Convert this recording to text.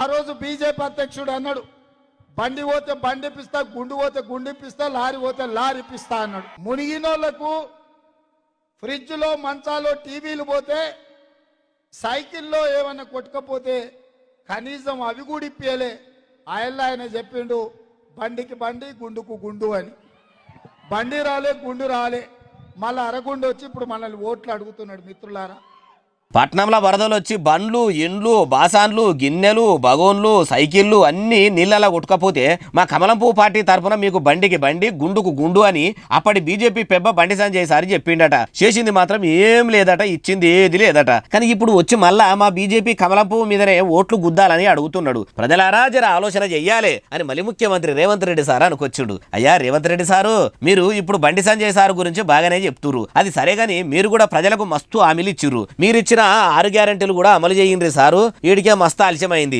ఆ రోజు బీజేపీ అధ్యక్షుడు అన్నాడు, బండి పోతే బండి ఇప్పిస్తా, గుండు పోతే గుండు ఇప్పిస్తా, లారీ పోతే లారీ ఇప్పిస్తా అన్నాడు. మునిగినోళ్లకు ఫ్రిడ్జ్లో మంచాలో టీవీలు పోతే, సైకిల్లో ఏమన్నా కొట్టుకపోతే కనీసం అవి కూడా ఇప్పియలే. ఆయన చెప్పిండు, బండికి బండి గుండుకు గుండు అని. బండి రాలే, గుండు రాలే, మళ్ళీ అరగుండు వచ్చి ఇప్పుడు మనల్ని ఓట్లు అడుగుతున్నాడు. మిత్రులారా, పట్నంలో వరదలు వచ్చి బండ్లు, ఇండ్లు, బాసాన్లు, గిన్నెలు, బగోన్లు, సైకిళ్ళు అన్నీ నీళ్ళలా కొట్టుకపోతే మా కమలం పువ్వు పార్టీ తరఫున మీకు బండికి బండి గుండుకు గుండు అని అప్పటి బీజేపీ పెబ్బ బండి సంజయ్ సారి చెప్పిండట. చేసింది మాత్రం ఏం లేదట, ఇచ్చింది ఏది లేదట. కానీ ఇప్పుడు వచ్చి మళ్ళా మా బీజేపీ కమలం పువ్వు మీదనే ఓట్లు గుద్దాలని అడుగుతున్నాడు. ప్రజలారా జర ఆలోచన చెయ్యాలి అని మళ్ళీ ముఖ్యమంత్రి రేవంత్ రెడ్డి సార్ అనుకొచ్చుడు. అయ్యా రేవంత్ రెడ్డి సారు, మీరు ఇప్పుడు బండి సంజయ్ సార్ గురించి బాగానే చెప్తురు, అది సరే గాని మీరు కూడా ప్రజలకు మస్తు హామీలు ఇచ్చిర్రు. మీరిచ్చిన 6 గ్యారెంటీలు కూడా అమలు చేయండి సారు, వీడికే మస్తు ఆలస్యమైంది.